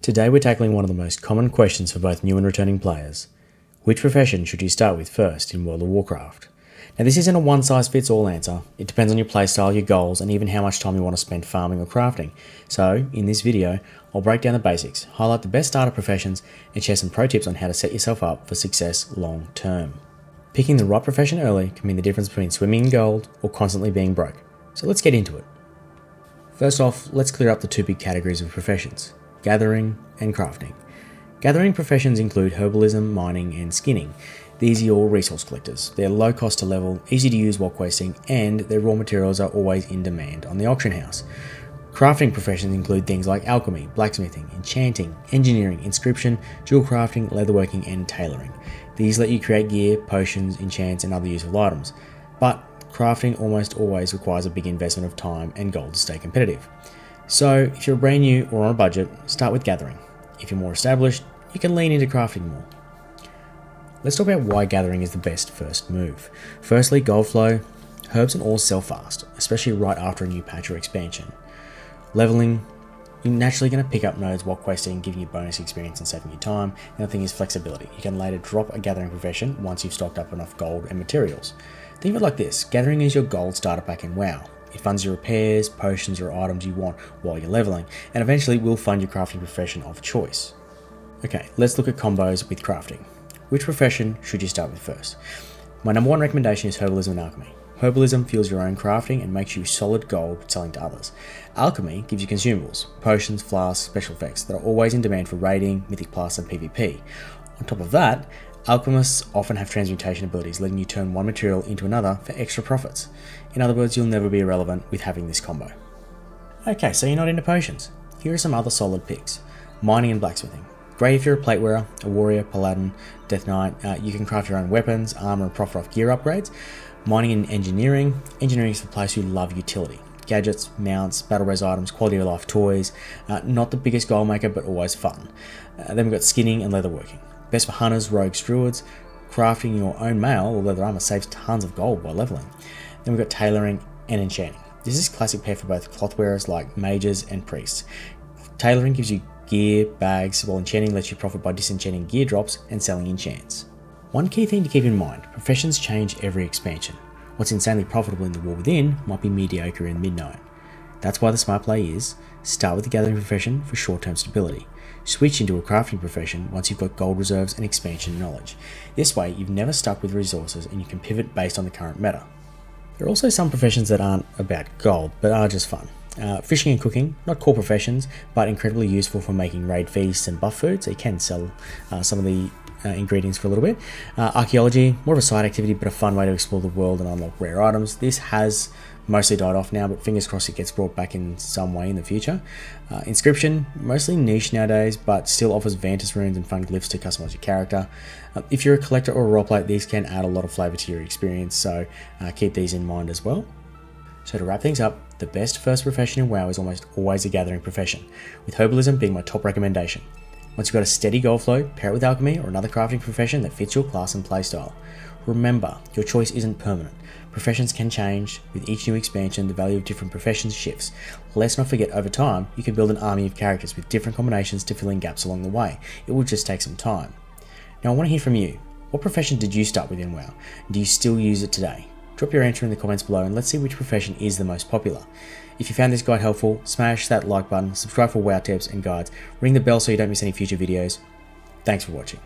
Today we're tackling one of the most common questions for both new and returning players. Which profession should you start with first in World of Warcraft? Now this isn't a one-size-fits-all answer. It depends on your playstyle, your goals, and even how much time you want to spend farming or crafting. So, in this video, I'll break down the basics, highlight the best starter professions, and share some pro tips on how to set yourself up for success long term. Picking the right profession early can mean the difference between swimming in gold or constantly being broke. So let's get into it. First off, let's clear up the two big categories of professions: gathering and crafting. Gathering professions include herbalism, mining, and skinning. These are your resource collectors. They're low cost to level, easy to use while questing, and their raw materials are always in demand on the auction house. Crafting professions include things like alchemy, blacksmithing, enchanting, engineering, inscription, jewel crafting, leatherworking, and tailoring. These let you create gear, potions, enchants, and other useful items. But crafting almost always requires a big investment of time and gold to stay competitive. So if you're brand new or on a budget, start with gathering. If you're more established, you can lean into crafting more. Let's talk about why gathering is the best first move. Firstly, gold flow. Herbs and ores sell fast, especially right after a new patch or expansion. Leveling, you're naturally going to pick up nodes while questing, giving you bonus experience and saving you time. Another thing is flexibility. You can later drop a gathering profession once you've stocked up enough gold and materials. Think of it like this: gathering is your gold starter pack in WoW. It funds your repairs, potions, or items you want while you're leveling, and eventually will fund your crafting profession of choice. Okay, let's look at combos with crafting. Which profession should you start with first? My number one recommendation is herbalism and alchemy. Herbalism fuels your own crafting and makes you solid gold selling to others. Alchemy gives you consumables, potions, flasks, special effects that are always in demand for raiding, mythic plus, and PvP. On top of that, alchemists often have transmutation abilities, letting you turn one material into another for extra profits. In other words, you'll never be irrelevant with having this combo. Okay, so you're not into potions. Here are some other solid picks. Mining and blacksmithing. Great if you're a plate wearer, a warrior, paladin, death knight. You can craft your own weapons, armor, and profit off gear upgrades. Mining and engineering. Engineering is for players who love utility. Gadgets, mounts, battle res items, quality of life toys. Not the biggest goal maker, but always fun. Then we've got skinning and leatherworking. Best for hunters, rogues, druids. Crafting your own mail or leather armor saves tons of gold while leveling. Then we've got tailoring and enchanting. This is classic pair for both cloth wearers like mages and priests. Tailoring gives you gear, bags, while enchanting lets you profit by disenchanting gear drops and selling enchants. One key thing to keep in mind: professions change every expansion. What's insanely profitable in the War Within might be mediocre in Midnight. That's why the smart play is start with the gathering profession for short-term stability. Switch into a crafting profession once you've got gold reserves and expansion knowledge. This way, you've never stuck with resources and you can pivot based on the current meta. There are also some professions that aren't about gold, but are just fun. Fishing and cooking, not core professions, but incredibly useful for making raid feasts and buff food, so you can sell some of the ingredients for a little bit. Archaeology, more of a side activity, but a fun way to explore the world and unlock rare items. This has mostly died off now, but fingers crossed it gets brought back in some way in the future. Inscription, mostly niche nowadays, but still offers Vantis runes and fun glyphs to customize your character. If you're a collector or a roleplay, these can add a lot of flavor to your experience, so keep these in mind as well. So to wrap things up, the best first profession in WoW is almost always a gathering profession, with herbalism being my top recommendation. Once you've got a steady gold flow, pair it with alchemy or another crafting profession that fits your class and playstyle. Remember, your choice isn't permanent. Professions can change. With each new expansion, the value of different professions shifts. Let's not forget, over time, you can build an army of characters with different combinations to fill in gaps along the way. It will just take some time. Now I want to hear from you. What profession did you start with in WoW? Do you still use it today? Drop your answer in the comments below and let's see which profession is the most popular. If you found this guide helpful, smash that like button, subscribe for WoW tips and guides, ring the bell so you don't miss any future videos. Thanks for watching.